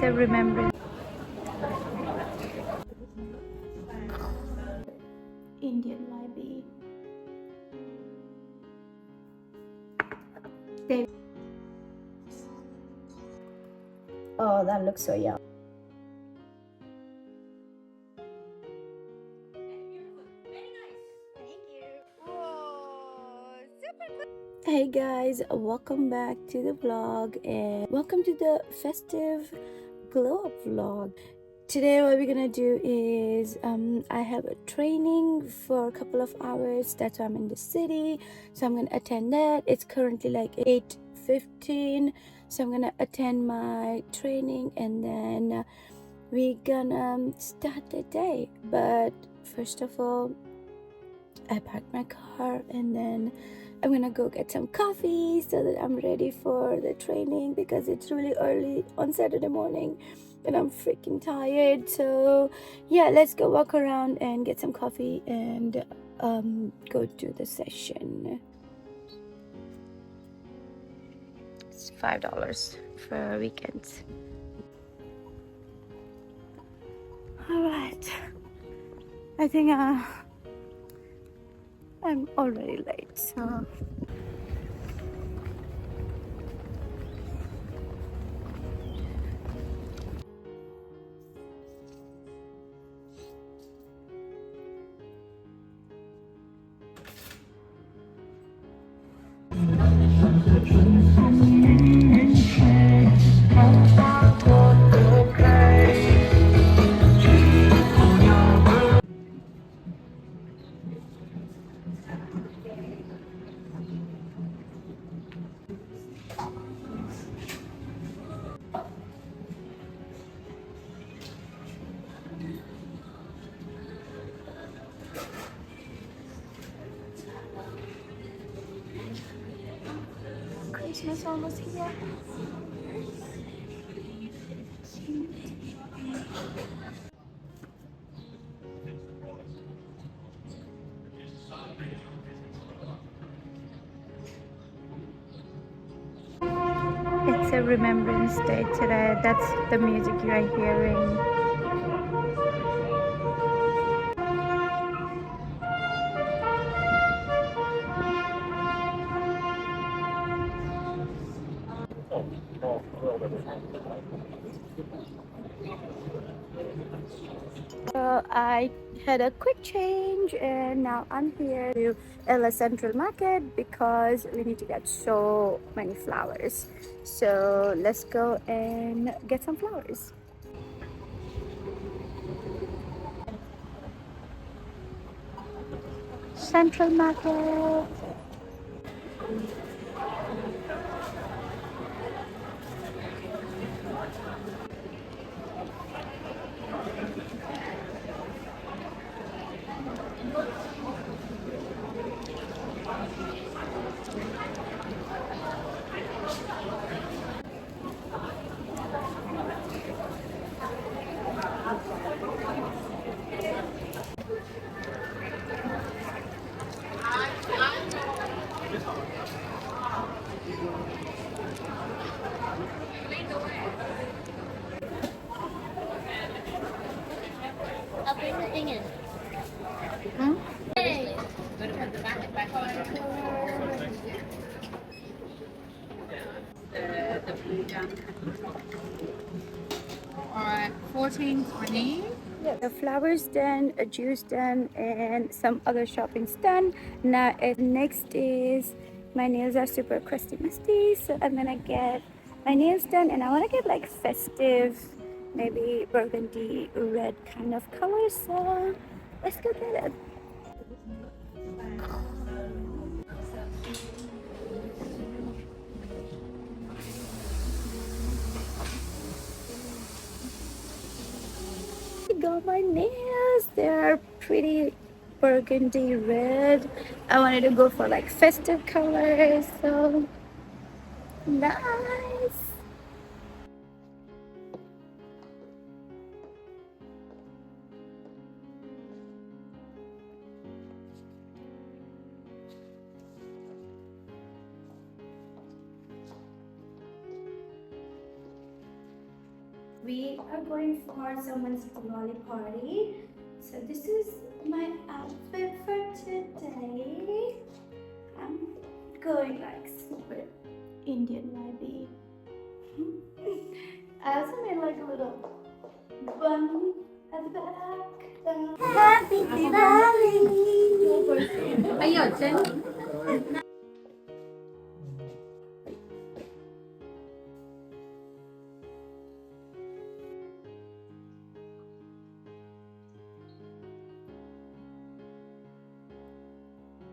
It's a remembrance. Indian YB. Oh, that looks so yum. Hey guys, welcome back to the vlog and welcome to the festive glow up vlog. Today what we're gonna do is I have a training for a couple of hours. That's why I'm in the city, so I'm gonna attend that. It's currently like 8:15, so I'm gonna attend my training and then we're gonna start the day. But first of all, I parked my car and then I'm gonna go get some coffee so that I'm ready for the training because it's really early on Saturday morning and I'm freaking tired. So yeah, let's go walk around and get some coffee and go to the session. It's $5 for weekends. All right, I think I'm already late, so Christmas almost here. It's a Remembrance Day today. That's the music you are hearing. So I had a quick change and now I'm here to Ella Central Market because we need to get so many flowers. So let's go and get some flowers. Central Market. I'll bring the thing in. Hmm? Hey. Alright, 14.20. Yeah, the flowers done, a juice done, and some other shopping's done. Now, next is my nails are super crusty musty, so I'm gonna get my nails done, and I want to get like festive, maybe burgundy red kind of color. So let's go get it. I got my nails. They're pretty burgundy red. I wanted to go for like festive colors, so nice. We are going for someone's Diwali party. So this is my outfit for today. I'm going like super Indian vibey. I also made like a little bun at the back. Happy Diwali!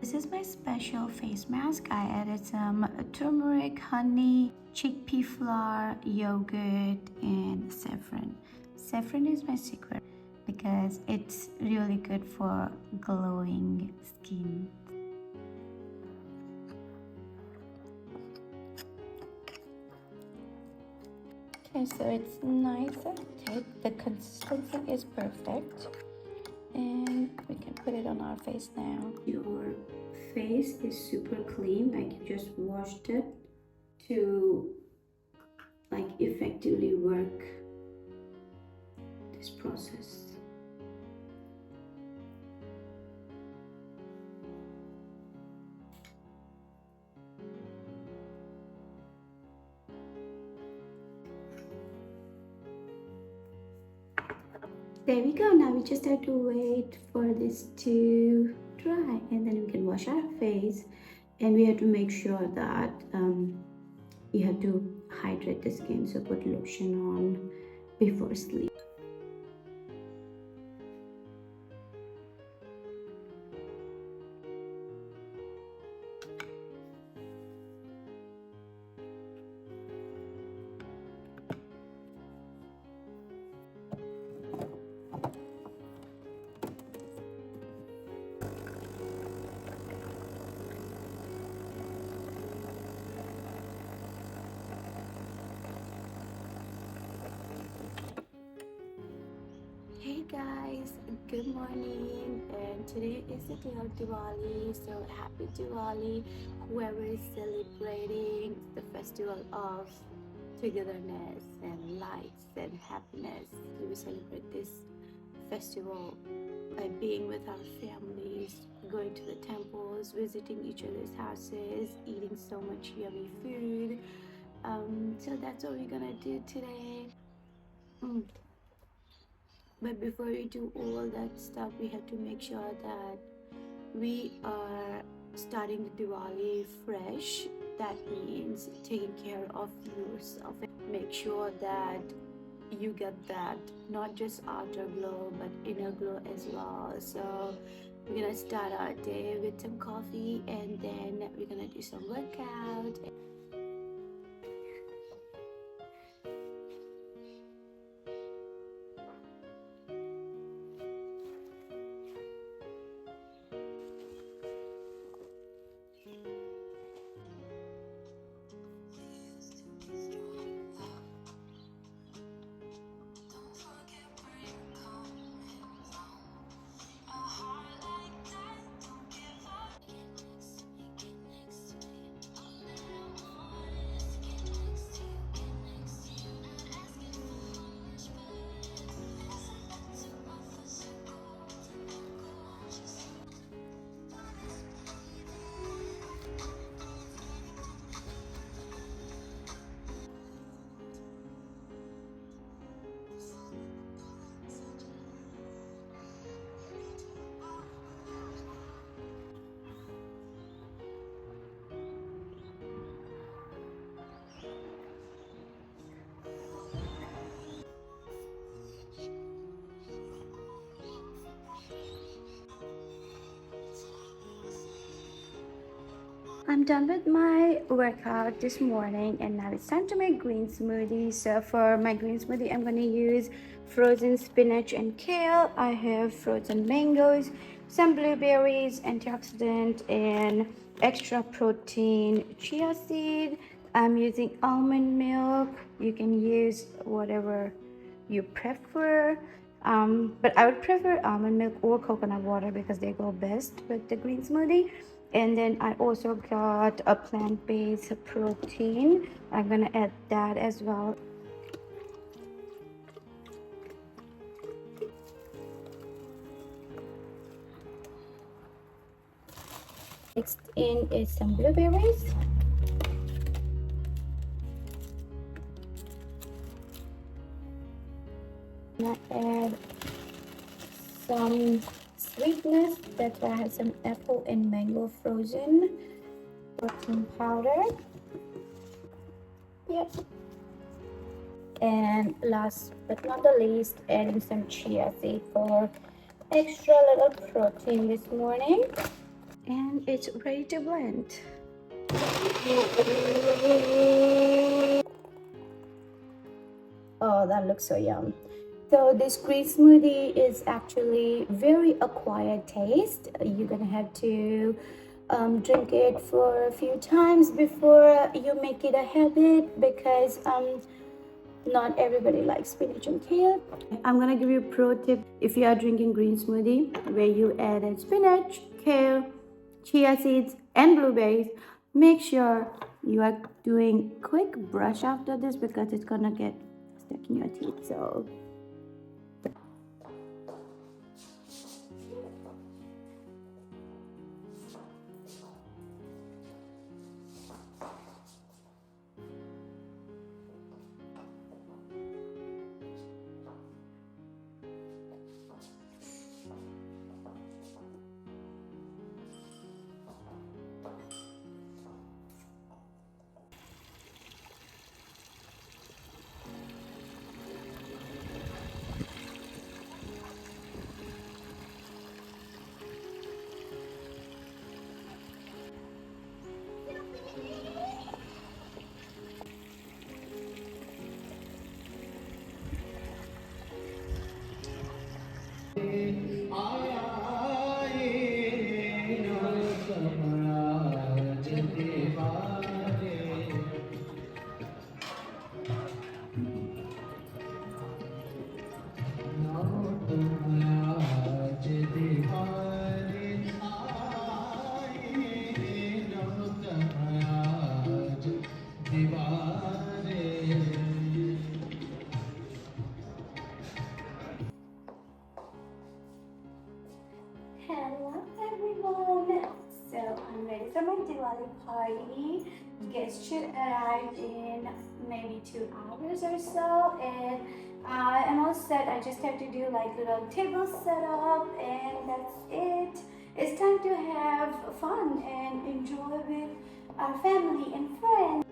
This is my special face mask. I added some turmeric, honey, chickpea flour, yogurt, and saffron. Saffron is my secret because it's really good for glowing skin. Okay, so it's nice and thick. The consistency is perfect. And we can put it on our face now. Your face is super clean, like you just washed it to like effectively work this process. There we go. Now we just have to wait for this to dry and then we can wash our face, and we have to make sure that you have to hydrate the skin, so put lotion on before sleep. Hey guys, good morning, and today is the day of Diwali, so happy Diwali whoever is celebrating the festival of togetherness and lights and happiness. We celebrate this festival by being with our families, going to the temples, visiting each other's houses, eating so much yummy food. So that's what we're gonna do today. But before we do all that stuff, we have to make sure that we are starting the Diwali fresh. That means taking care of yourself. Make sure that you get that not just outer glow but inner glow as well. So we're gonna start our day with some coffee, and then we're gonna do some workout. I'm done with my workout this morning, and now it's time to make green smoothie. So for my green smoothie, I'm gonna use frozen spinach and kale. I have frozen mangoes, some blueberries, antioxidant, and extra protein chia seed. I'm using almond milk. You can use whatever you prefer. But I would prefer almond milk or coconut water because they go best with the green smoothie. And then I also got a plant-based protein. I'm gonna add that as well. Next in is some blueberries. I'm gonna add some sweetness. That's why I have some apple and mango frozen. Protein powder. Yep. And last but not the least, adding some chia seed for extra little protein this morning. And it's ready to blend. Oh, that looks so yum. So this green smoothie is actually very acquired taste. You're gonna have to drink it for a few times before you make it a habit because not everybody likes spinach and kale. I'm gonna give you a pro tip if you are drinking green smoothie where you added spinach, kale, chia seeds, and blueberries. Make sure you are doing quick brush after this because it's gonna get stuck in your teeth. So hello everyone. So I'm ready for my Diwali party. Guests should arrive in maybe 2 hours or so, and I am all set. I just have to do like little table setup, and that's it. It's time to have fun and enjoy with our family and friends.